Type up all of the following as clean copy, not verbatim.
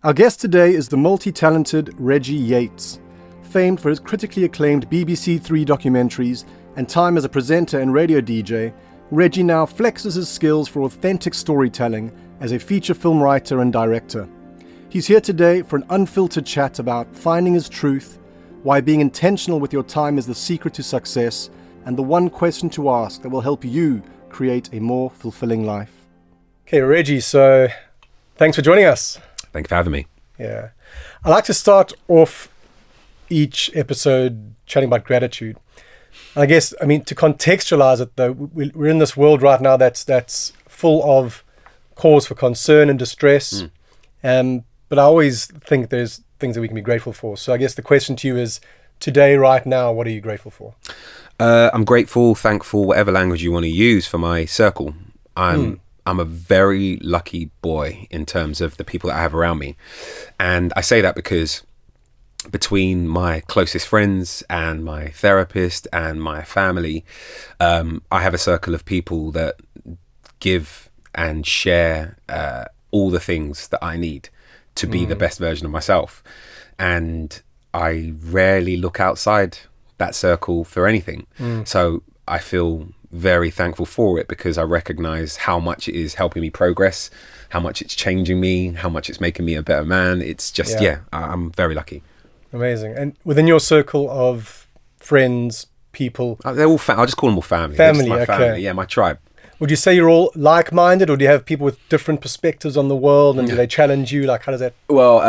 Our guest today is the multi-talented Reggie Yates. Famed for his critically acclaimed BBC Three documentaries and time as a presenter and radio DJ, Reggie now flexes his skills for authentic storytelling as a feature film writer and director. He's here today for an unfiltered chat about finding his truth, why being intentional with your time is the secret to success, and the one question to ask that will help you create a more fulfilling life. Okay, Reggie, so thanks for joining us. Thank you for having me. Yeah. I like to start off each episode chatting about gratitude. And I guess, to contextualize it though, we're in this world right now that's full of cause for concern and distress. But I always think there's things that we can be grateful for. So I guess the question to you is, today, right now, what are you grateful for? I'm grateful, thankful, whatever language you want to use for my circle. I'm a very lucky boy in terms of the people that I have around me. And I say that because between my closest friends and my therapist and my family, I have a circle of people that give and share all the things that I need to be the best version of myself. And I rarely look outside that circle for anything. So I feel very thankful for it because I recognize how much it is helping me progress, how much it's changing me, how much it's making me a better man. It's just, I'm very lucky. Amazing. And within your circle of friends, people? They're all, I'll just call them all family. Family, my okay. Family. Yeah, my tribe. Would you say you're all like-minded, or do you have people with different perspectives on the world, and do they challenge you? Like, how does that? Well,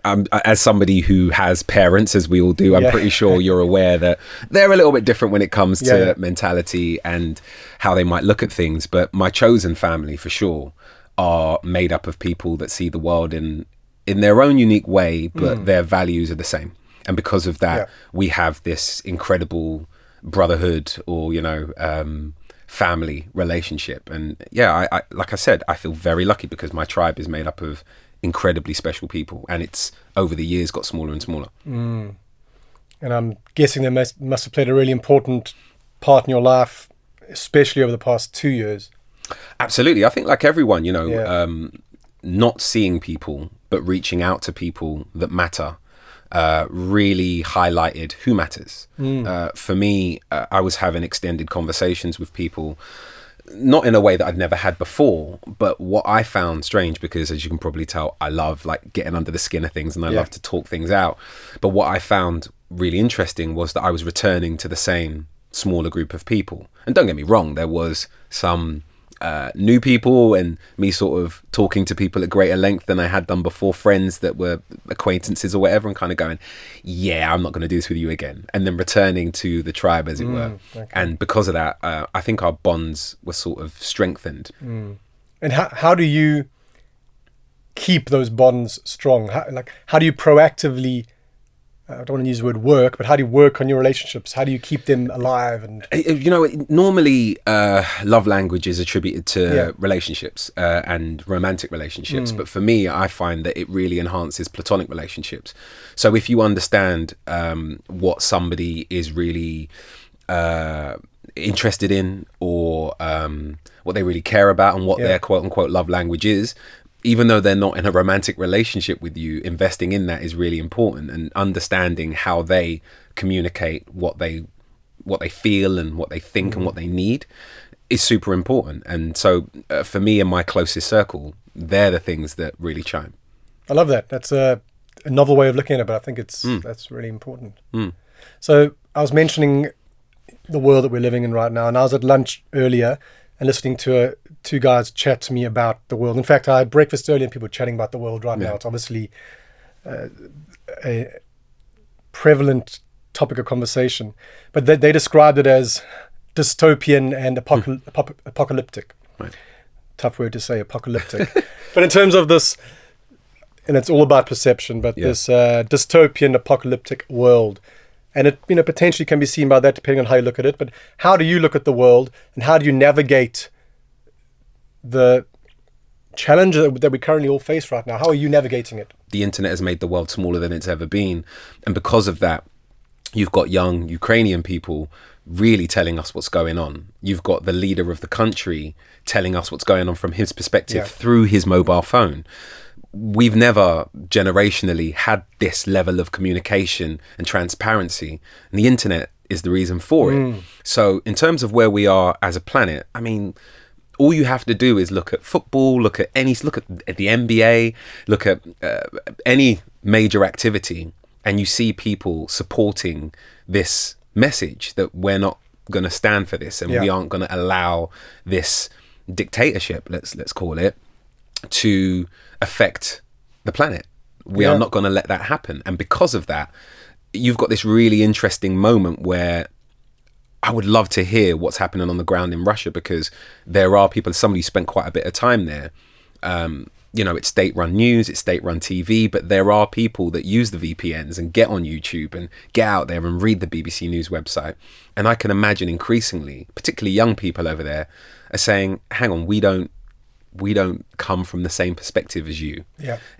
I'm, as somebody who has parents, as we all do, I'm pretty sure you're aware that they're a little bit different when it comes to mentality and how they might look at things. But my chosen family, for sure, are made up of people that see the world in their own unique way, but their values are the same. And because of that, we have this incredible brotherhood, or family relationship. And I like I said, I feel very lucky because my tribe is made up of incredibly special people, and it's over the years got smaller and smaller. And I'm guessing they must have played a really important part in your life, especially over the past 2 years. Absolutely. I think like everyone, not seeing people but reaching out to people that matter really highlighted who matters. For me, I was having extended conversations with people, not in a way that I'd never had before, but what I found strange, because as you can probably tell, I love like getting under the skin of things, and I love to talk things out. But what I found really interesting was that I was returning to the same smaller group of people. And don't get me wrong, there was some new people and me sort of talking to people at greater length than I had done before, friends that were acquaintances or whatever, and kind of going, I'm not going to do this with you again, and then returning to the tribe, as it were. Okay. And because of that, I think our bonds were sort of strengthened. And how do you keep those bonds strong? How do you proactively, I don't want to use the word work, but how do you work on your relationships? How do you keep them alive? And normally love language is attributed to relationships and romantic relationships. But for me, I find that it really enhances platonic relationships. So if you understand what somebody is really interested in, or what they really care about, and what their quote unquote love language is, even though they're not in a romantic relationship with you, investing in that is really important, and understanding how they communicate what they feel and what they think and what they need is super important. And so for me and my closest circle, they're the things that really chime. I love that. That's a novel way of looking at it, but I think that's really important. So I was mentioning the world that we're living in right now, and I was at lunch earlier and listening to two guys chat to me about the world. In fact, I had breakfast earlier and people chatting about the world right now. It's obviously a prevalent topic of conversation, but they described it as dystopian and apocalyptic. Right. Tough word to say, apocalyptic. But in terms of this, and it's all about perception, but this dystopian apocalyptic world, and it potentially can be seen by that depending on how you look at it. But how do you look at the world, and how do you navigate the challenge that we currently all face right now? How are you navigating it? The internet has made the world smaller than it's ever been, and because of that, You've got young Ukrainian people really telling us what's going on. You've got the leader of the country telling us what's going on from his perspective through his mobile phone. We've never generationally had this level of communication and transparency, and the internet is the reason for it. So in terms of where we are as a planet, I mean, all you have to do is look at football, look at the NBA, look at any major activity, and you see people supporting this message that we're not going to stand for this, and we aren't going to allow this dictatorship, let's call it, to affect the planet. We are not going to let that happen. And because of that, you've got this really interesting moment where I would love to hear what's happening on the ground in Russia, because there are people, somebody spent quite a bit of time there. You know, it's state-run news, it's state-run TV, but there are people that use the VPNs and get on YouTube and get out there and read the BBC News website. And I can imagine increasingly, particularly young people over there, are saying, hang on, we don't come from the same perspective as you.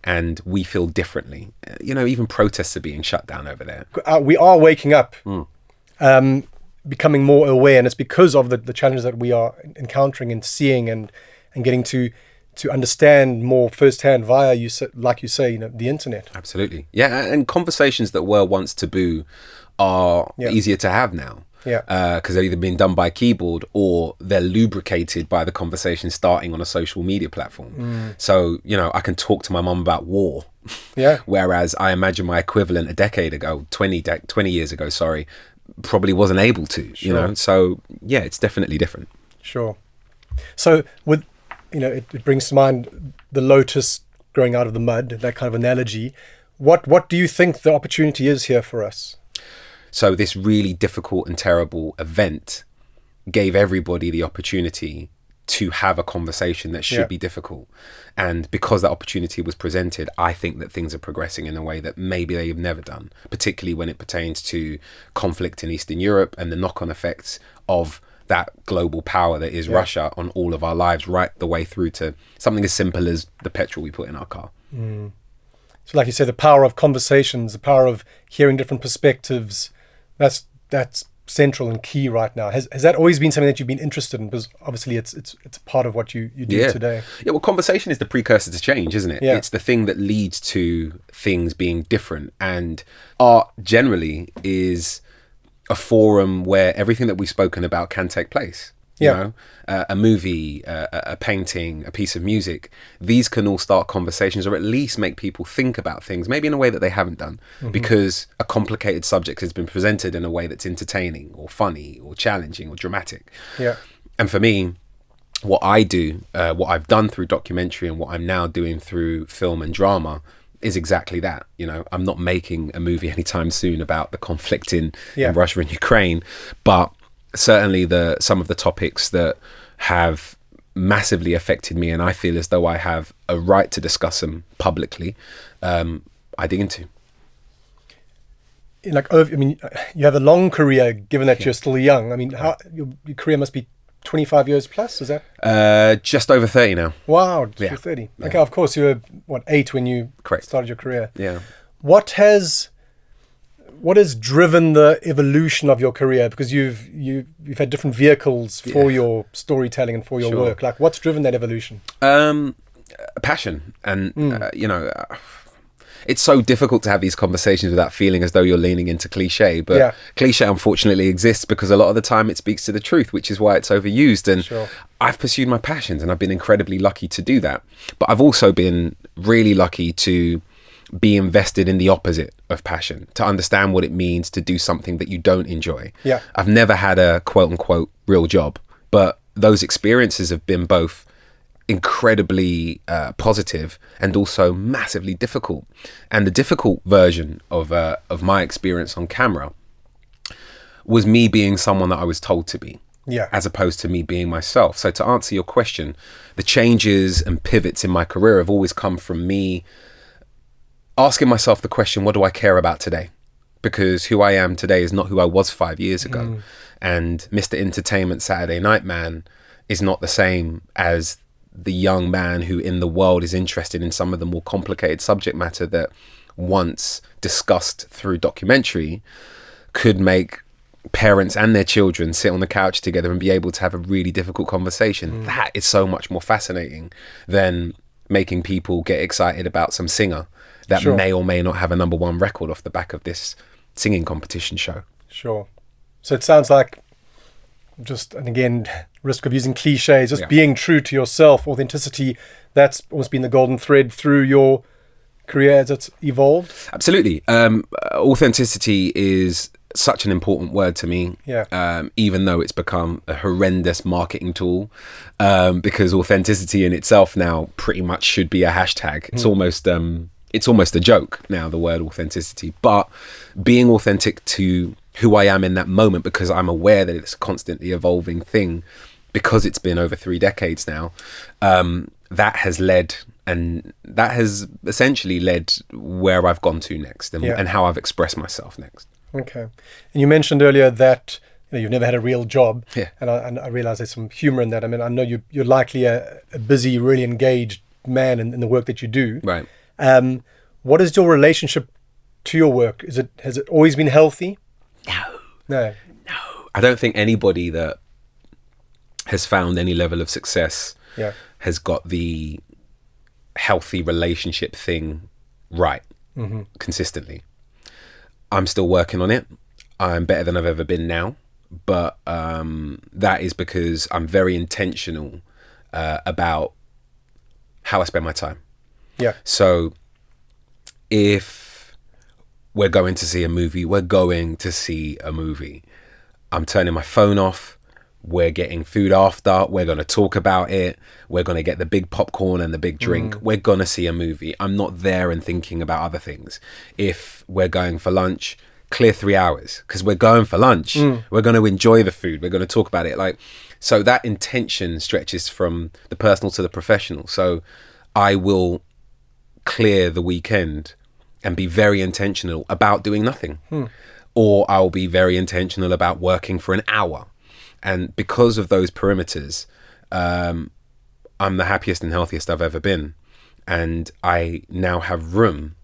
And we feel differently. You know, even protests are being shut down over there. We are waking up, becoming more aware, and it's because of the challenges that we are encountering and seeing and getting to understand more firsthand via, like you say, the internet. Absolutely. Yeah, and conversations that were once taboo are easier to have now. Because they're either being done by keyboard or they're lubricated by the conversation starting on a social media platform. So, you know, I can talk to my mum about war. Whereas I imagine my equivalent a decade ago, 20 years ago, probably wasn't able to, you know. So, yeah, it's definitely different. Sure. So with, it brings to mind the lotus growing out of the mud, that kind of analogy. What do you think the opportunity is here for us? So this really difficult and terrible event gave everybody the opportunity to have a conversation that should be difficult. And because that opportunity was presented, I think that things are progressing in a way that maybe they've never done, particularly when it pertains to conflict in Eastern Europe and the knock-on effects of that global power that is Russia on all of our lives, right the way through to something as simple as the petrol we put in our car. So like you say, the power of conversations, the power of hearing different perspectives, that's central and key right now. Has that always been something that you've been interested in? Because obviously it's a part of what you do today. Yeah, well, conversation is the precursor to change, isn't it? It's the thing that leads to things being different. And art generally is a forum where everything that we've spoken about can take place. You know, a movie, a painting, a piece of music, these can all start conversations or at least make people think about things, maybe in a way that they haven't done, because a complicated subject has been presented in a way that's entertaining or funny or challenging or dramatic. And for me, what I do, what I've done through documentary and what I'm now doing through film and drama is exactly that. You know, I'm not making a movie anytime soon about the conflict in Russia and Ukraine, but certainly some of the topics that have massively affected me and I feel as though I have a right to discuss them publicly, I dig into. You have a long career given that you're still young. I mean, how your career must be 25 years plus, is that? Just over 30 now. Wow, you're 30. Okay, of course you were 8 when you started your career. What has driven the evolution of your career? Because you've had different vehicles for your storytelling and for your work. Like, what's driven that evolution? Passion. And, it's so difficult to have these conversations without feeling as though you're leaning into cliche. But cliche, unfortunately, exists because a lot of the time it speaks to the truth, which is why it's overused. And I've pursued my passions and I've been incredibly lucky to do that. But I've also been really lucky to be invested in the opposite of passion, to understand what it means to do something that you don't enjoy. I've never had a quote unquote real job, but those experiences have been both incredibly positive and also massively difficult. And the difficult version of my experience on camera was me being someone that I was told to be, as opposed to me being myself. So to answer your question, the changes and pivots in my career have always come from me asking myself the question, what do I care about today? Because who I am today is not who I was 5 years ago. And Mr. Entertainment Saturday Night Man is not the same as the young man who in the world is interested in some of the more complicated subject matter that once discussed through documentary could make parents and their children sit on the couch together and be able to have a really difficult conversation. That is so much more fascinating than making people get excited about some singer that may or may not have a #1 record off the back of this singing competition show. Sure. So it sounds like just, and again, risk of using cliches, just being true to yourself, authenticity, that's almost been the golden thread through your career as it's evolved. Absolutely. Authenticity is such an important word to me, even though it's become a horrendous marketing tool, because authenticity in itself now pretty much should be a hashtag. It's almost a joke now, the word authenticity. But being authentic to who I am in that moment, because I'm aware that it's a constantly evolving thing, because it's been over 3 decades now, that has essentially led where I've gone to next and how I've expressed myself next. Okay. And you mentioned earlier that you've never had a real job. Yeah. And I realize there's some humor in that. I mean, I know you're likely a busy, really engaged man in the work that you do. Right. What is your relationship to your work? Has it always been healthy? No. I don't think anybody that has found any level of success has got the healthy relationship thing right consistently. I'm still working on it. I'm better than I've ever been now, but that is because I'm very intentional about how I spend my time. Yeah. So if we're going to see a movie, I'm turning my phone off. We're getting food after. We're going to talk about it. We're going to get the big popcorn and the big drink. We're going to see a movie. I'm not there and thinking about other things. If we're going for lunch, clear 3 hours because we're going for lunch. We're going to enjoy the food. We're going to talk about it. So that intention stretches from the personal to the professional. So I will clear the weekend and be very intentional about doing nothing. Or I'll be very intentional about working for an hour. And because of those perimeters, I'm the happiest and healthiest I've ever been. And I now have room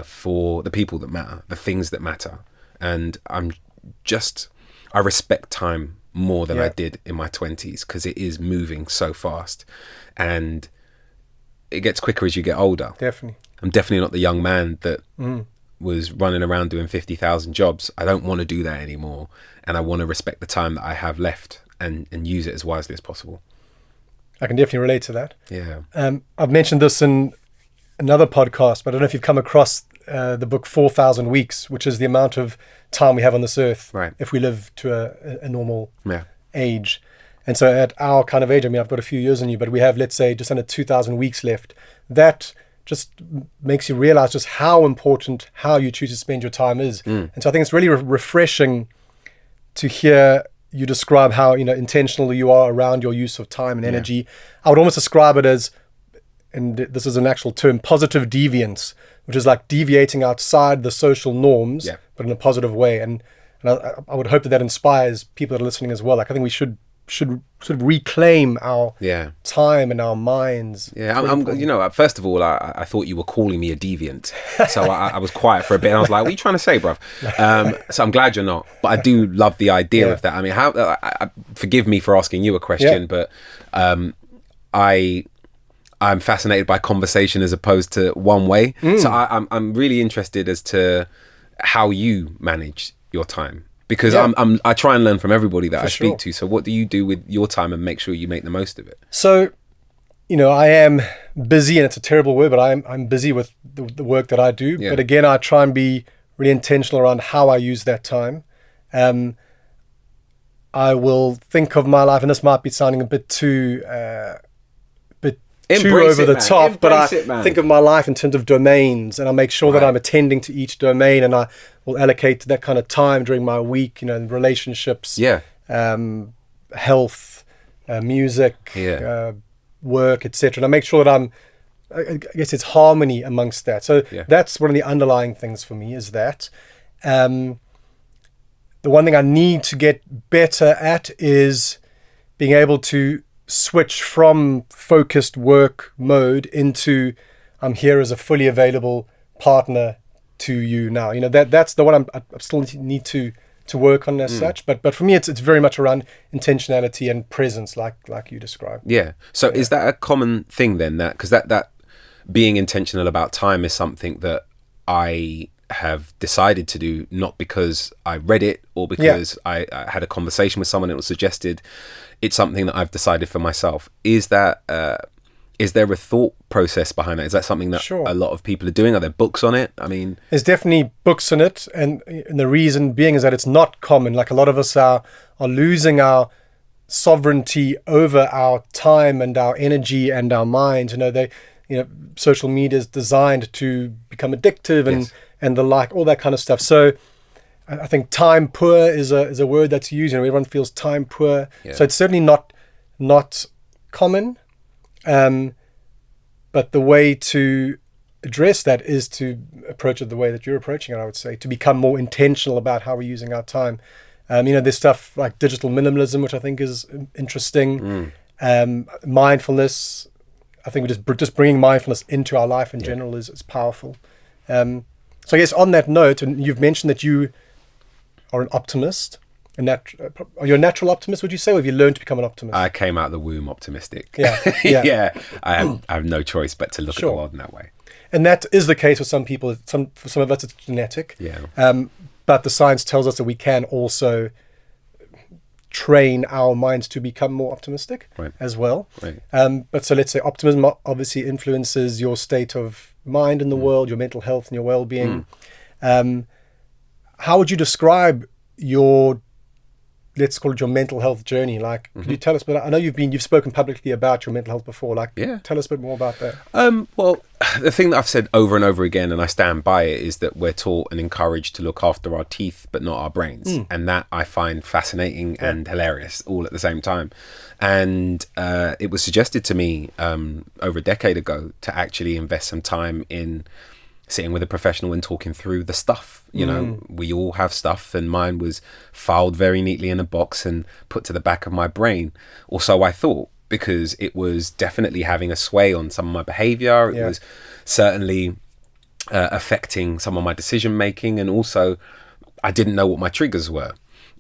for the people that matter, the things that matter. And I respect time more than I did in my 20s because it is moving so fast. And it gets quicker as you get older. Definitely. I'm definitely not the young man that was running around doing 50,000 jobs. I don't want to do that anymore. And I want to respect the time that I have left and use it as wisely as possible. I can definitely relate to that. Yeah. I've mentioned this in another podcast, but I don't know if you've come across the book 4,000 Weeks, which is the amount of time we have on this earth if we live to a normal age. And so at our kind of age, I mean, I've got a few years on you, but we have, let's say, just under 2,000 weeks left. That just makes you realize just how important how you choose to spend your time is. And so I think it's really refreshing to hear you describe how intentional you are around your use of time and energy. I would almost describe it as, and this is an actual term, positive deviance, which is like deviating outside the social norms, but in a positive way. And I would hope that inspires people that are listening as well. Like I think we should sort of reclaim our time and our minds. First of all, I thought you were calling me a deviant, so I was quiet for a bit. I was like, what are you trying to say, bruv? So I'm glad you're not, but I do love the idea of that. I mean, forgive me for asking you a question, but I'm fascinated by conversation as opposed to one way. So I'm really interested as to how you manage your time. Because I try and learn from everybody that I speak to. So what do you do with your time and make sure you make the most of it? So, I am busy, and it's a terrible word, but I'm busy with the work that I do. But again, I try and be really intentional around how I use that time. I will think of my life, and this might be sounding a bit too over the top, but I think of my life in terms of domains, and I make sure that I'm attending to each domain, and I will allocate that kind of time during my week, relationships, health, music, work, etc. And I make sure that I guess it's harmony amongst that. So that's one of the underlying things for me is that. The one thing I need to get better at is being able to switch from focused work mode into I'm here as a fully available partner to you now? That's the one I still need to work on as such. But for me, it's very much around intentionality and presence, like you described. Yeah. So is that a common thing then? Because that being intentional about time is something that I have decided to do, not because I read it or because I had a conversation with someone and it was suggested. It's something that I've decided for myself. Is there a thought process behind that? Is that something that a lot of people are doing? Are there books on it? I mean, there's definitely books on it, and the reason being is that it's not common. Like, a lot of us are losing our sovereignty over our time and our energy and our mind. Social media is designed to become addictive and the like, all that kind of stuff. So I think time poor is a word that's used. Everyone feels time poor. Yeah. So it's certainly not common. But the way to address that is to approach it the way that you're approaching it, I would say, to become more intentional about how we're using our time. There's stuff like digital minimalism, which I think is interesting. Mindfulness. I think just bringing mindfulness into our life in general is powerful. So I guess on that note, and you've mentioned that you are an optimist. Are you a natural optimist, would you say, or have you learned to become an optimist? I came out of the womb optimistic. Yeah. I have no choice but to look at the world in that way. And that is the case with some people. For some of us, it's genetic. Yeah. But the science tells us that we can also train our minds to become more optimistic as well. Right. But so let's say optimism obviously influences your state of mind in the world, your mental health and your well-being. How would you describe your, let's call it, your mental health journey? Like, could you tell us about, I know you've spoken publicly about your mental health before. Tell us a bit more about that. Well, the thing that I've said over and over again, and I stand by it, is that we're taught and encouraged to look after our teeth, but not our brains. And that I find fascinating and hilarious all at the same time. And it was suggested to me over a decade ago to actually invest some time in sitting with a professional and talking through the stuff. We all have stuff, and mine was filed very neatly in a box and put to the back of my brain, or so I thought, because it was definitely having a sway on some of my behavior. It was certainly affecting some of my decision making, and also I didn't know what my triggers were.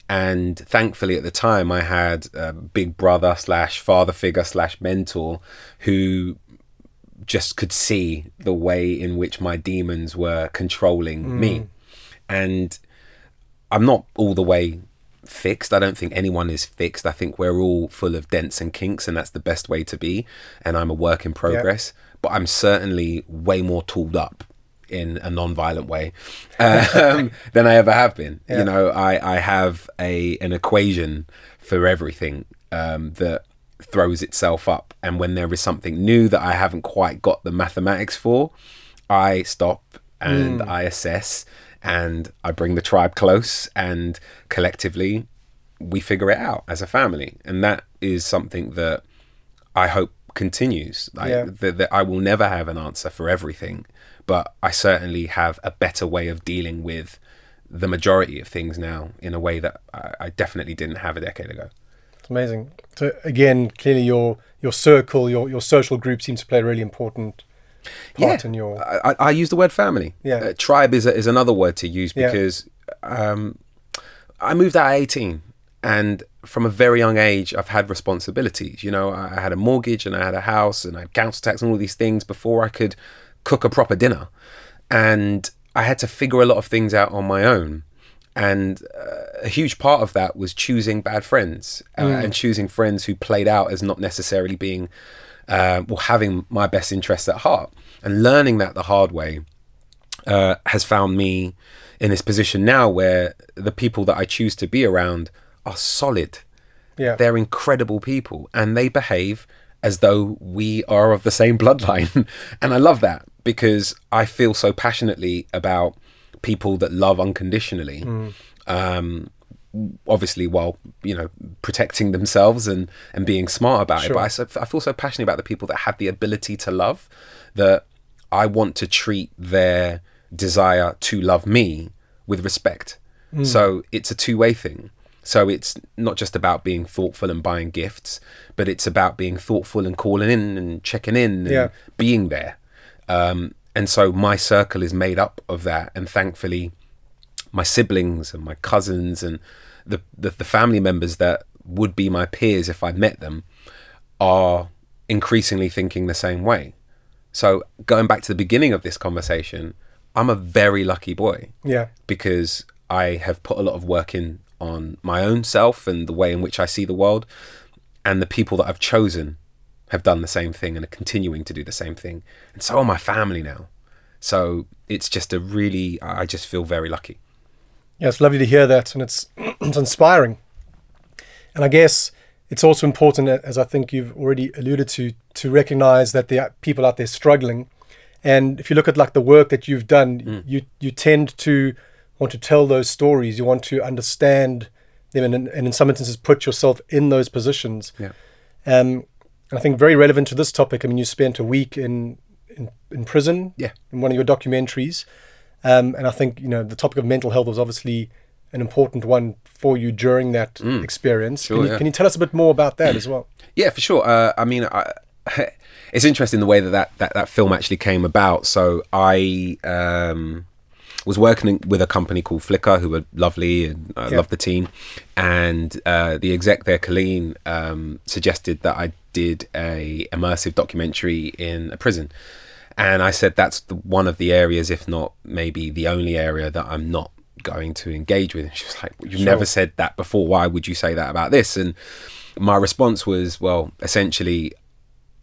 And thankfully at the time I had a big brother / father figure / mentor who just could see the way in which my demons were controlling me. And I'm not all the way fixed. I don't think anyone is fixed. I think we're all full of dents and kinks, and that's the best way to be. And I'm a work in progress, but I'm certainly way more tooled up in a non-violent way than I ever have been. I have an equation for everything that throws itself up, and when there is something new that I haven't quite got the mathematics for, I stop and I assess, and I bring the tribe close, and collectively we figure it out as a family. And that is something that I hope continues. That I will never have an answer for everything, but I certainly have a better way of dealing with the majority of things now in a way that I definitely didn't have a decade ago. It's amazing. So again, clearly your circle, your social group seems to play a really important part in your... I use the word family. Tribe is another word to use, because I moved out at 18, and from a very young age I've had responsibilities. I had a mortgage, and I had a house, and I had council tax and all these things before I could cook a proper dinner, and I had to figure a lot of things out on my own. And a huge part of that was choosing bad friends and choosing friends who played out as not necessarily being having my best interests at heart. And learning that the hard way has found me in this position now where the people that I choose to be around are solid. They're incredible people, and they behave as though we are of the same bloodline. And I love that, because I feel so passionately about people that love unconditionally, obviously while protecting themselves and being smart about it. But I feel so passionate about the people that have the ability to love, that I want to treat their desire to love me with respect. So it's a two-way thing. So it's not just about being thoughtful and buying gifts, but it's about being thoughtful and calling in and checking in and being there. And so my circle is made up of that. And thankfully, my siblings and my cousins and the family members that would be my peers if I met them are increasingly thinking the same way. So going back to the beginning of this conversation, I'm a very lucky boy. Yeah. Because I have put a lot of work in on my own self and the way in which I see the world. And the people that I've chosen have done the same thing and are continuing to do the same thing. And so are my family now. So it's just I just feel very lucky. Yeah, it's lovely to hear that. And it's inspiring. And I guess it's also important, as I think you've already alluded to recognize that there are people out there struggling. And if you look at like the work that you've done, you tend to want to tell those stories. You want to understand them and in some instances put yourself in those positions. Yeah. And I think very relevant to this topic, I mean, you spent a week in prison in one of your documentaries. And I think, the topic of mental health was obviously an important one for you during that experience. Sure, can you tell us a bit more about that as well? Yeah, for sure. I mean, it's interesting the way that film actually came about. So I was working with a company called Flickr, who were lovely, and I love the team. And the exec there, Colleen, suggested that I did a immersive documentary in a prison. And I said that's one of the areas, if not maybe the only area, that I'm not going to engage with. And she was like, well, you've never said that before. Why would you say that about this? And my response was, well, essentially,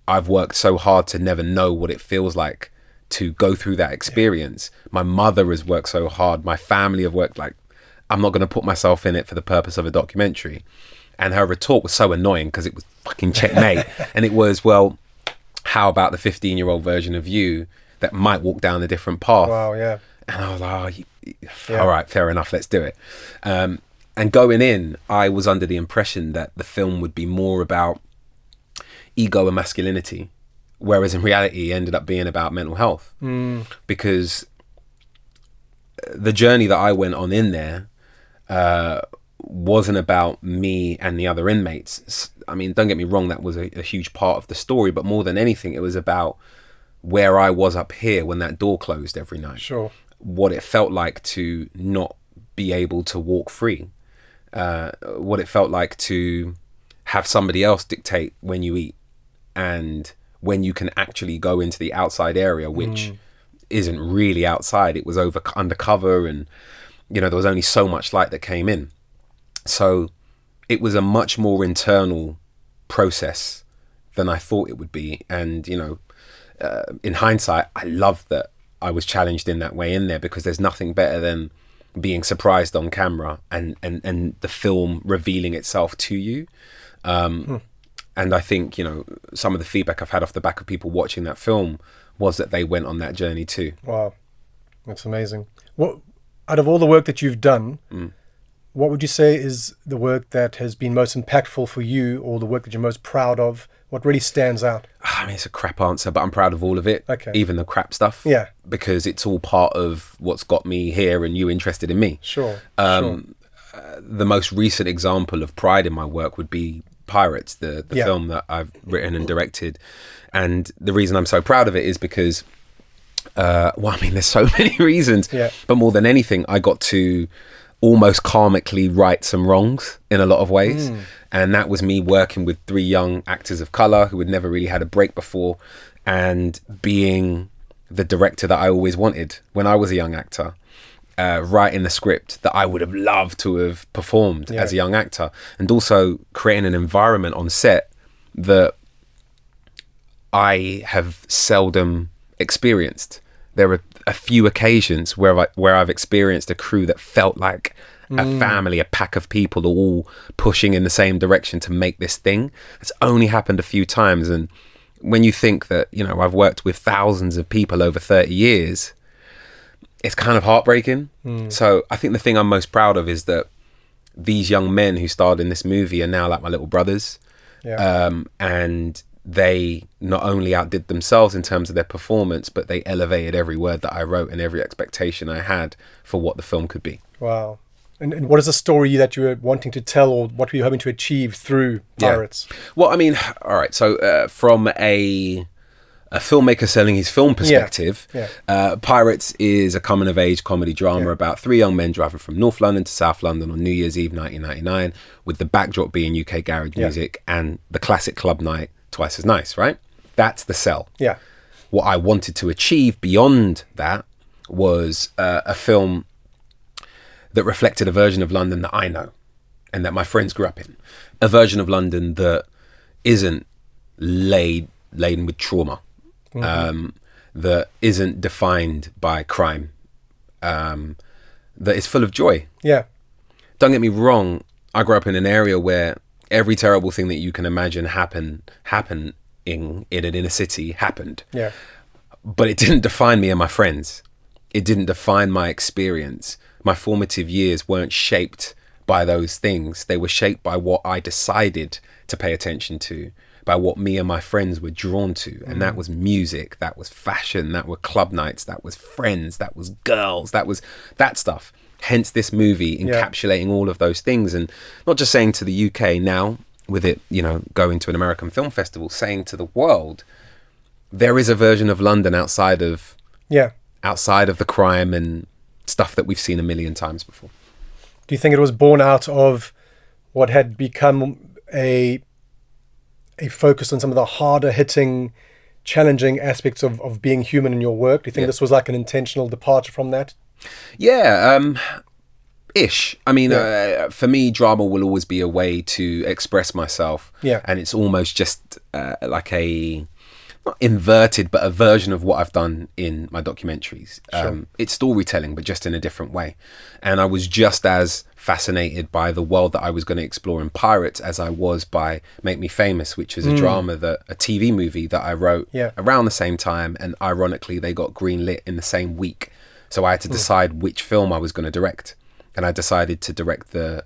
I've worked so hard to never know what it feels like to go through that experience. My mother has worked so hard. My family have worked I'm not going to put myself in it for the purpose of a documentary. And her retort was so annoying because it was fucking checkmate. And it was, well, how about the 15-year-old version of you that might walk down a different path? Wow, yeah. And I was like, all right, fair enough, let's do it. And going in, I was under the impression that the film would be more about ego and masculinity, whereas in reality it ended up being about mental health. Because the journey that I went on in there wasn't about me and the other inmates. I mean, don't get me wrong, that was a huge part of the story, but more than anything, it was about where I was up here when that door closed every night. Sure. What it felt like to not be able to walk free. What it felt like to have somebody else dictate when you eat and when you can actually go into the outside area, which isn't really outside. It was undercover, and there was only so much light that came in. So it was a much more internal process than I thought it would be. And in hindsight, I love that I was challenged in that way in there, because there's nothing better than being surprised on camera and the film revealing itself to you. And I think, some of the feedback I've had off the back of people watching that film was that they went on that journey too. Wow. That's amazing. What, out of all the work that you've done, what would you say is the work that has been most impactful for you, or the work that you're most proud of? What really stands out? I mean, it's a crap answer, but I'm proud of all of it. Okay. Even the crap stuff. Yeah. Because it's all part of what's got me here and you interested in me. Sure. The most recent example of pride in my work would be Pirates, the film that I've written and directed. And the reason I'm so proud of it is because, there's so many reasons. Yeah. But more than anything, I got to almost karmically right some wrongs in a lot of ways. And that was me working with 3 young actors of color who had never really had a break before, and being the director that I always wanted when I was a young actor, writing the script that I would have loved to have performed as a young actor, and also creating an environment on set that I have seldom experienced. There are a few occasions where I've experienced a crew that felt like a family, a pack of people all pushing in the same direction to make this thing. It's only happened a few times. And when you think that, I've worked with thousands of people over 30 years, it's kind of heartbreaking. So I think the thing I'm most proud of is that these young men who starred in this movie are now like my little brothers. And they not only outdid themselves in terms of their performance, but they elevated every word that I wrote and every expectation I had for what the film could be. Wow. And what is the story that you were wanting to tell, or what were you hoping to achieve through Pirates? Well, I mean, all right. So from a a filmmaker selling his film perspective. Pirates is a coming-of-age comedy drama about three young men driving from North London to South London on New Year's Eve 1999, with the backdrop being UK garage music and the classic club night Twice as Nice, right? That's the sell. Yeah. What I wanted to achieve beyond that was a film that reflected a version of London that I know and that my friends grew up in. A version of London that isn't laden with trauma. That isn't defined by crime, that is full of joy. Yeah. Don't get me wrong, I grew up in an area where every terrible thing that you can imagine happening in an inner city happened. Yeah. But it didn't define me and my friends. It didn't define my experience. My formative years weren't shaped by those things. They were shaped by what I decided to pay attention to, by what me and my friends were drawn to. And that was music, that was fashion, that were club nights, that was friends, that was girls, that was that stuff. Hence this movie encapsulating all of those things, and not just saying to the UK now, with it, you know, going to an American film festival, saying to the world, there is a version of London outside of the crime and stuff that we've seen a million times before. Do you think it was born out of what had become a focus on some of the harder hitting, challenging aspects of being human in your work? Do you think this was like an intentional departure from that? Ish. I mean, for me, drama will always be a way to express myself. Yeah. And it's almost just like a, not inverted, but a version of what I've done in my documentaries. It's storytelling, but just in a different way. And I was just as fascinated by the world that I was going to explore in Pirates as I was by Make Me Famous, which is a TV movie that I wrote around the same time. And ironically, they got greenlit in the same week. So I had to decide which film I was going to direct. And I decided to direct the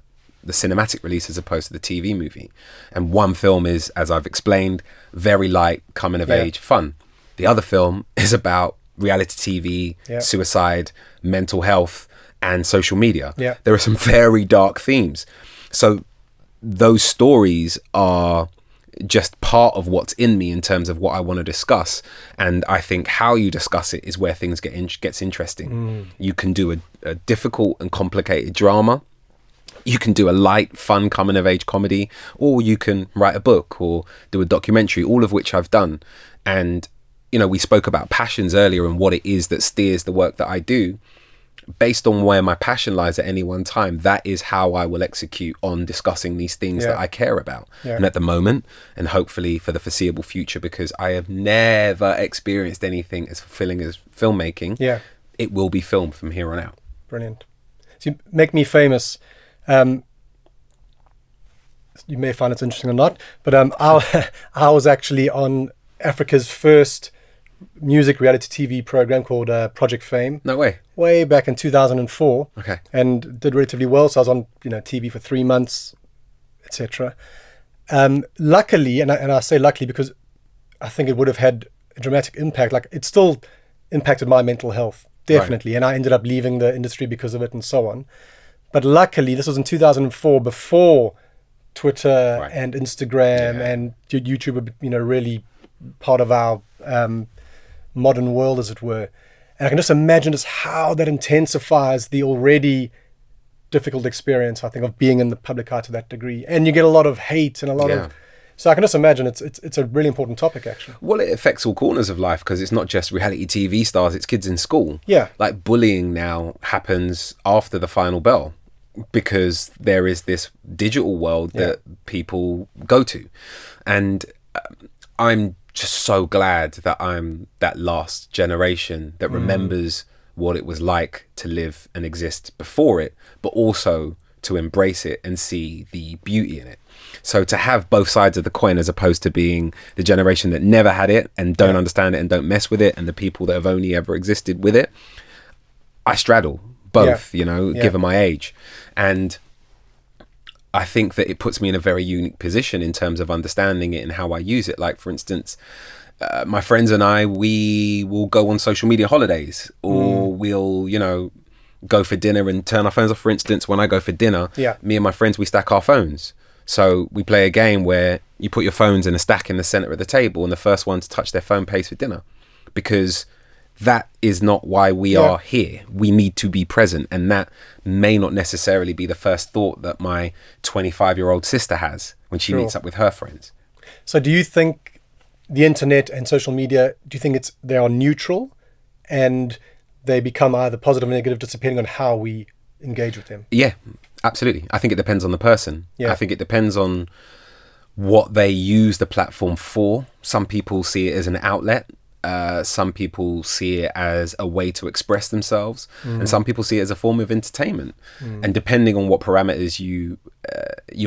cinematic release as opposed to the TV movie. And one film is, as I've explained, very light, coming of age, fun. The other film is about reality TV, suicide, mental health, and social media. There are some very dark themes. So those stories are just part of what's in me in terms of what I want to discuss. And I think how you discuss it is where things gets interesting. You can do a difficult and complicated drama. You can do a light, fun, coming-of-age comedy, or you can write a book or do a documentary, all of which I've done. And, you know, we spoke about passions earlier and what it is that steers the work that I do. Based on where my passion lies at any one time, that is how I will execute on discussing these things that I care about. And at the moment, and hopefully for the foreseeable future, because I have never experienced anything as fulfilling as filmmaking, it will be film from here on out. Brilliant. So you Make Me Famous. You may find it interesting or not, but I was actually on Africa's first music reality TV program called Project Fame. No way. Way back in 2004. Okay. And did relatively well. So I was on TV for 3 months, etc. Luckily, and I say luckily because I think it would have had a dramatic impact. Like, it still impacted my mental health, definitely. Right. And I ended up leaving the industry because of it and so on. But luckily, this was in 2004, before Twitter and Instagram and YouTube were, really part of our modern world, as it were. And I can just imagine just how that intensifies the already difficult experience, I think, of being in the public eye to that degree. And you get a lot of hate and a lot of... So I can just imagine it's a really important topic, actually. Well, it affects all corners of life, because it's not just reality TV stars, it's kids in school. Yeah. Like, bullying now happens after the final bell, because there is this digital world that people go to. And I'm just so glad that I'm that last generation that remembers what it was like to live and exist before it, but also to embrace it and see the beauty in it. So to have both sides of the coin, as opposed to being the generation that never had it and don't understand it and don't mess with it, and the people that have only ever existed with it, I straddle both, given my age. And I think that it puts me in a very unique position in terms of understanding it and how I use it. Like, for instance, my friends and I, we will go on social media holidays, or we'll, go for dinner and turn our phones off. For instance, when I go for dinner, me and my friends, we stack our phones. So we play a game where you put your phones in a stack in the center of the table, and the first one to touch their phone pays for dinner, because that is not why we are here. We need to be present, and that may not necessarily be the first thought that my 25-year-old sister has when she meets up with her friends. So do you think the internet and social media, do you think they are neutral and they become either positive or negative just depending on how we engage with them? Yeah, absolutely. I think it depends on the person. Yeah. I think it depends on what they use the platform for. Some people see it as an outlet. Some people see it as a way to express themselves, and some people see it as a form of entertainment. And depending on what parameters you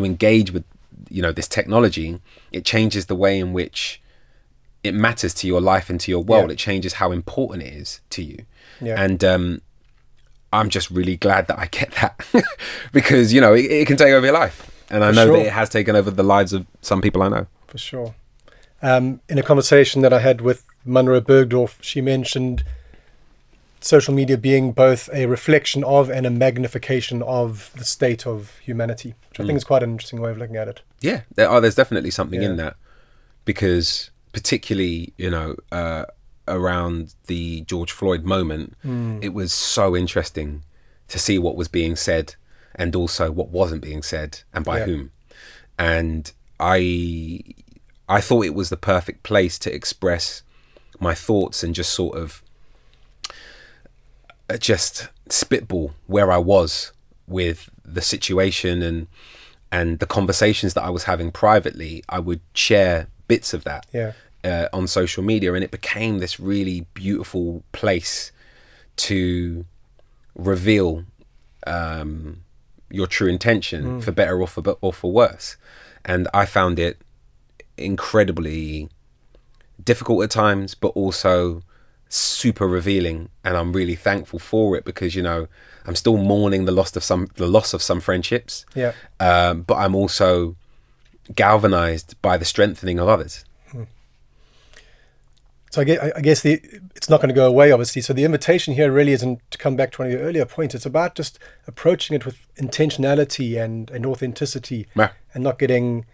engage with, this technology, it changes the way in which it matters to your life and to your world. It changes how important it is to you. And I'm just really glad that I get that because it can take over your life, and I know that it has taken over the lives of some people I know. For sure. In a conversation that I had with Munro Bergdorf, she mentioned social media being both a reflection of and a magnification of the state of humanity, which I think is quite an interesting way of looking at it. Yeah, there's definitely something in that, because particularly, around the George Floyd moment, it was so interesting to see what was being said and also what wasn't being said and by whom. And I thought it was the perfect place to express my thoughts and just sort of just spitball where I was with the situation and the conversations that I was having privately. I would share bits of that on social media, and it became this really beautiful place to reveal your true intention, for better or for worse. And I found it incredibly difficult at times, but also super revealing, and I'm really thankful for it, because I'm still mourning the loss of some friendships, but I'm also galvanized by the strengthening of others. So I guess it's not going to go away, obviously. So the invitation here really isn't to come back to one of your earlier points. It's about just approaching it with intentionality and authenticity, and not getting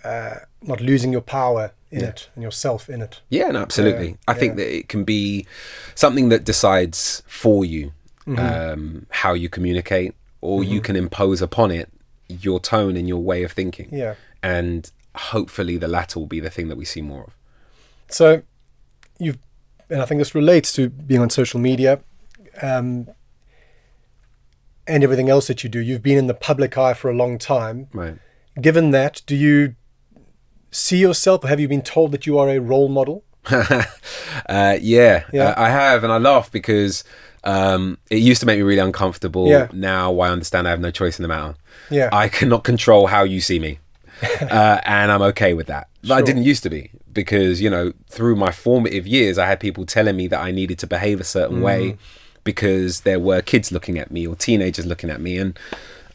not losing your power in it and yourself in it. Yeah, no, absolutely. I think that it can be something that decides for you how you communicate, or you can impose upon it your tone and your way of thinking. Yeah. And hopefully the latter will be the thing that we see more of. So and I think this relates to being on social media and everything else that you do. You've been in the public eye for a long time. Right. Given that, do you see yourself, or have you been told that you are a role model? I have, and I laugh because it used to make me really uncomfortable. Now I understand I have no choice in the matter. I cannot control how you see me, and I'm okay with that. But I didn't used to be, because through my formative years I had people telling me that I needed to behave a certain way because there were kids looking at me or teenagers looking at me, and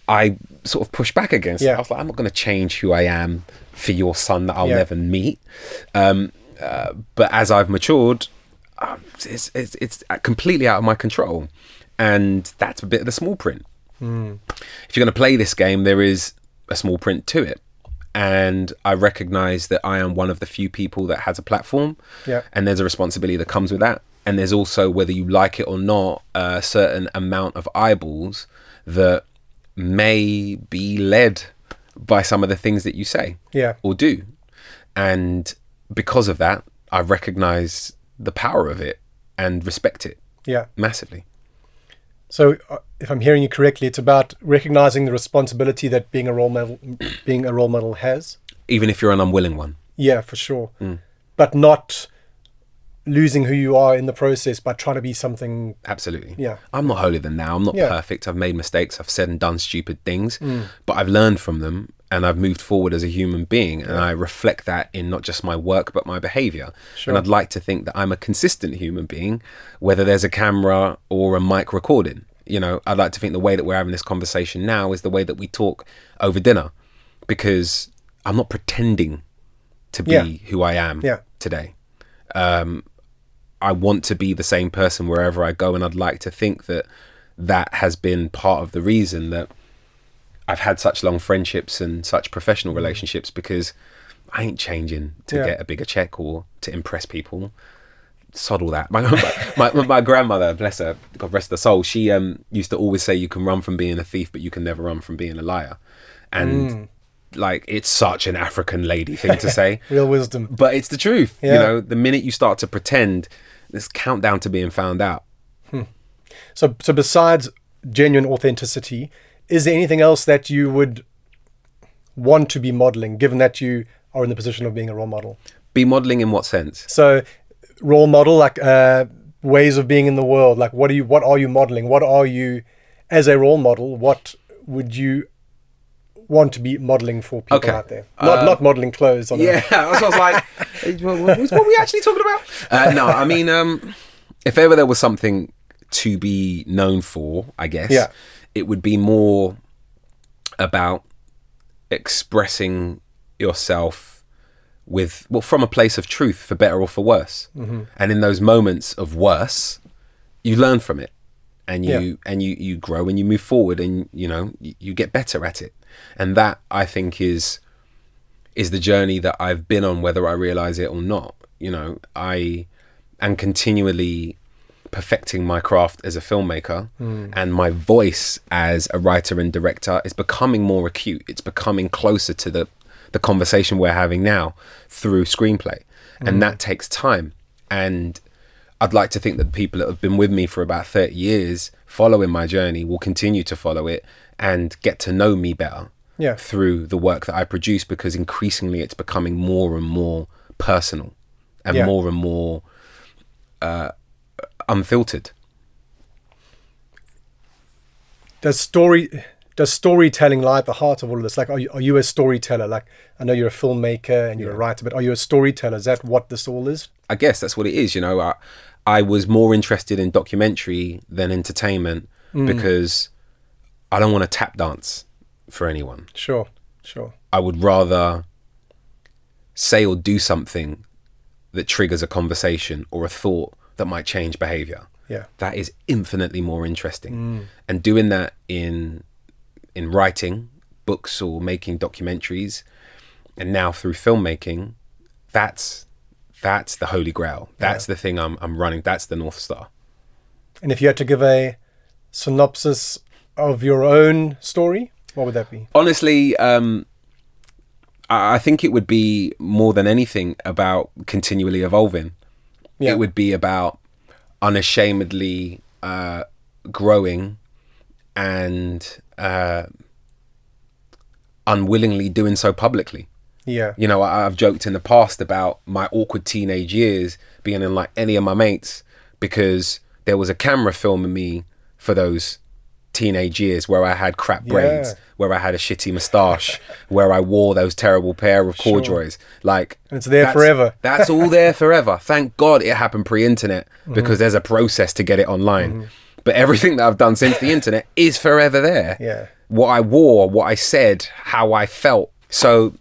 I sort of pushed back against it. I was like, I'm not going to change who I am for your son that I'll never meet. But as I've matured, it's completely out of my control, and that's a bit of the small print. If you're going to play this game, there is a small print to it, and I recognize that I am one of the few people that has a platform, and there's a responsibility that comes with that, and there's also, whether you like it or not, a certain amount of eyeballs that may be led by some of the things that you say or do. And because of that, I recognize the power of it and respect it massively. So if I'm hearing you correctly, it's about recognizing the responsibility that being a role model has. Even if you're an unwilling one. Yeah, for sure. But not losing who you are in the process by trying to be something. Absolutely. Yeah. I'm not holier than thou. I'm not perfect. I've made mistakes. I've said and done stupid things, but I've learned from them, and I've moved forward as a human being, and I reflect that in not just my work but my behavior. And I'd like to think that I'm a consistent human being, whether there's a camera or a mic recording. I'd like to think the way that we're having this conversation now is the way that we talk over dinner, because I'm not pretending to be who I am today. I want to be the same person wherever I go, and I'd like to think that that has been part of the reason that I've had such long friendships and such professional relationships, because I ain't changing to get a bigger check or to impress people. Sod all that. My grandmother, bless her, God rest her soul, she used to always say you can run from being a thief, but you can never run from being a liar. And like, it's such an African lady thing to say. Real wisdom. But it's the truth. You know, the minute you start to pretend, this countdown to being found out. So besides genuine authenticity, is there anything else that you would want to be modeling, given that you are in the position of being a role model? Be modeling in what sense? So role model, like ways of being in the world. Like, what are you modeling? What are you, as a role model, what would you want to be modeling for people out there? Not modeling clothes. That's what I was like, what were we actually talking about? No, I mean, if ever there was something to be known for, I guess, it would be more about expressing yourself from a place of truth, for better or for worse. And in those moments of worse, you learn from it, and you grow and you move forward, and you get better at it. And that, I think, is the journey that I've been on, whether I realize it or not. I am continually perfecting my craft as a filmmaker, and my voice as a writer and director is becoming more acute. It's becoming closer to the conversation we're having now through screenplay, and that takes time. And I'd like to think that the people that have been with me for about 30 years following my journey will continue to follow it and get to know me better through the work that I produce, because increasingly it's becoming more and more personal and more unfiltered. Does storytelling lie at the heart of all of this? Like, are you a storyteller? Like, I know you're a filmmaker and you're a writer, but are you a storyteller? Is that what this all is? I guess that's what it is. I was more interested in documentary than entertainment, because I don't want to tap dance for anyone. Sure. I would rather say or do something that triggers a conversation or a thought that might change behavior. That is infinitely more interesting. And doing that in writing books or making documentaries, and now through filmmaking, that's the holy grail. That's the thing I'm running. That's the North Star. And if you had to give a synopsis of your own story, what would that be? Honestly, I think it would be, more than anything, about continually evolving. It would be about unashamedly growing and unwillingly doing so publicly. I've joked in the past about my awkward teenage years being in like any of my mates, because there was a camera filming me for those teenage years where I had crap braids, where I had a shitty moustache, where I wore those terrible pair of corduroys. Like, and it's there forever. That's all there forever. Thank God it happened pre-internet, because there's a process to get it online. But everything that I've done since the internet is forever there. What I wore, what I said, how I felt. So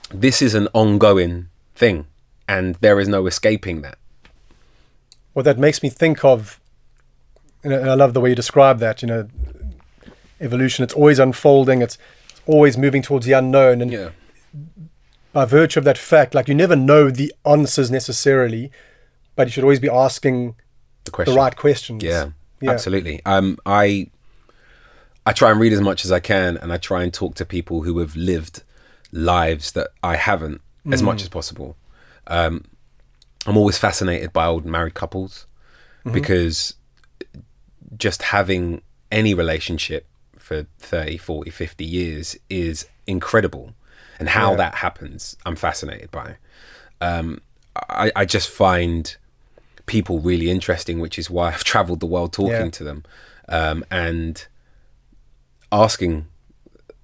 this is an ongoing thing, and there is no escaping that. Well, that makes me think of, and I love the way you describe that, evolution. It's always unfolding. It's always moving towards the unknown. And by virtue of that fact, like, you never know the answers necessarily, but you should always be asking the right questions. Yeah, absolutely. I try and read as much as I can, and I try and talk to people who have lived lives that I haven't, as much as possible. I'm always fascinated by old married couples, because just having any relationship for 30, 40, 50 years is incredible. And how that happens, I'm fascinated by. I just find people really interesting, which is why I've traveled the world talking to them, and asking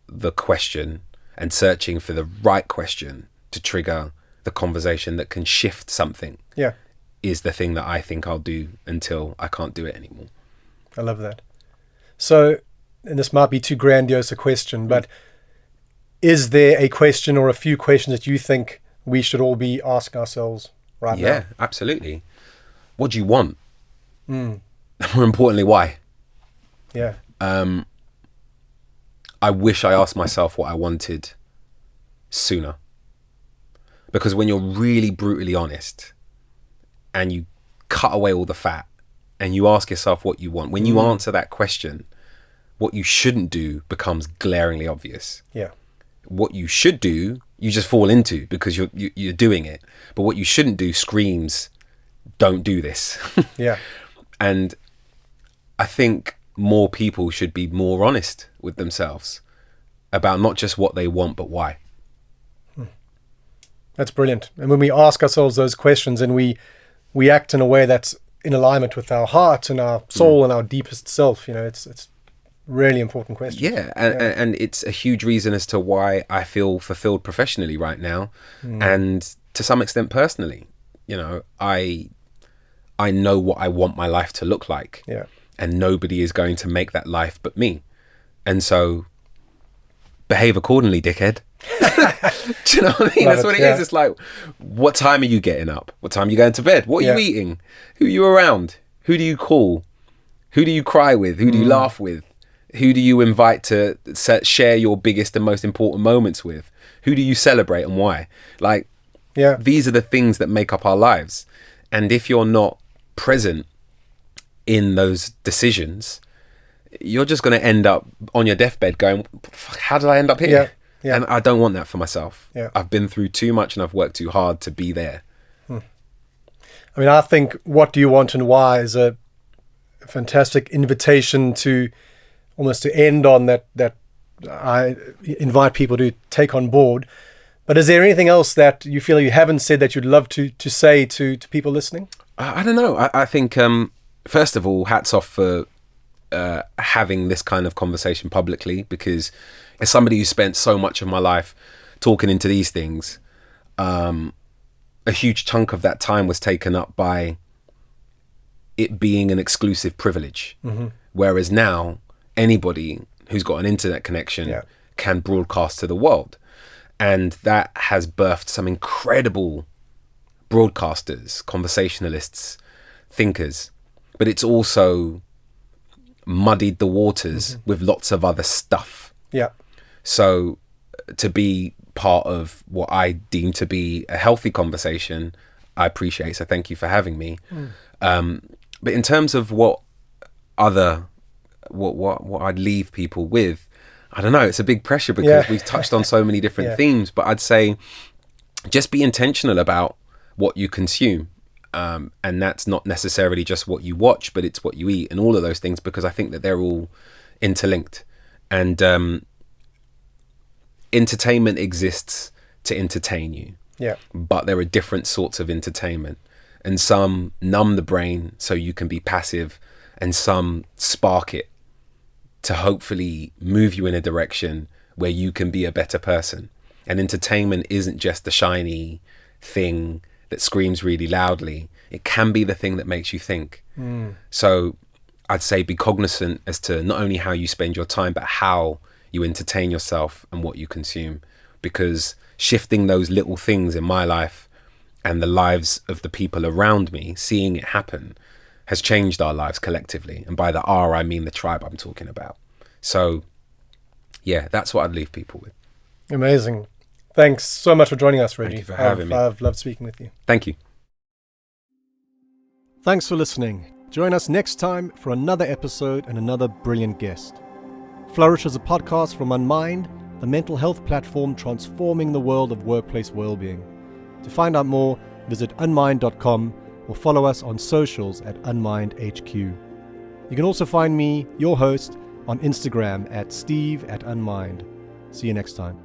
the question and searching for the right question to trigger the conversation that can shift something is the thing that I think I'll do until I can't do it anymore. I love that. So, and this might be too grandiose a question, but is there a question or a few questions that you think we should all be asking ourselves right now? Yeah, absolutely. What do you want? More importantly, why? Yeah. I wish I asked myself what I wanted sooner. Because when you're really brutally honest and you cut away all the fat and you ask yourself what you want, when you answer that question, what you shouldn't do becomes glaringly obvious. Yeah. What you should do, you just fall into because you're doing it. But what you shouldn't do screams, don't do this. Yeah. And I think more people should be more honest with themselves about not just what they want, but why. That's brilliant. And when we ask ourselves those questions and we act in a way that's in alignment with our heart and our soul and our deepest self, it's really important question. Yeah, and it's a huge reason as to why I feel fulfilled professionally right now, and to some extent personally. I know what I want my life to look like. Yeah. And nobody is going to make that life but me. And so behave accordingly, dickhead. Do you know what I mean? That's what it is. It's like, what time are you getting up? What time are you going to bed? What are you eating? Who are you around? Who do you call? Who do you cry with? Who do you laugh with? Who do you invite to share your biggest and most important moments with? Who do you celebrate and why? Like, these are the things that make up our lives. And if you're not present in those decisions, you're just going to end up on your deathbed going, how did I end up here? Yeah. Yeah. And I don't want that for myself. Yeah. I've been through too much and I've worked too hard to be there. I mean, I think What Do You Want and Why is a fantastic invitation to almost to end on that I invite people to take on board. But is there anything else that you feel you haven't said that you'd love to say to people listening? I don't know. I think, first of all, hats off for having this kind of conversation publicly, because as somebody who spent so much of my life talking into these things, a huge chunk of that time was taken up by it being an exclusive privilege. Whereas now, anybody who's got an internet connection can broadcast to the world. And that has birthed some incredible broadcasters, conversationalists, thinkers. But it's also muddied the waters with lots of other stuff. Yeah. So to be part of what I deem to be a healthy conversation, I appreciate. So thank you for having me. But in terms of what I'd leave people with, I don't know, it's a big pressure because we've touched on so many different themes, but I'd say just be intentional about what you consume. And that's not necessarily just what you watch, but it's what you eat and all of those things, because I think that they're all interlinked. And entertainment exists to entertain you. Yeah. But there are different sorts of entertainment. And some numb the brain so you can be passive, and some spark it to hopefully move you in a direction where you can be a better person. And entertainment isn't just the shiny thing that screams really loudly. It can be the thing that makes you think. So I'd say be cognizant as to not only how you spend your time, but how you entertain yourself and what you consume. Because shifting those little things in my life and the lives of the people around me, seeing it happen, has changed our lives collectively. And by the R, I mean the tribe I'm talking about. So yeah, that's what I'd leave people with. Amazing. Thanks so much for joining us, Reggie. Thank you for having me. I've loved speaking with you. Thank you. Thanks for listening. Join us next time for another episode and another brilliant guest. Flourish is a podcast from Unmind, the mental health platform transforming the world of workplace well-being. To find out more, visit unmind.com or follow us on socials at UnmindHQ. You can also find me, your host, on Instagram at Steve@Unmind. See you next time.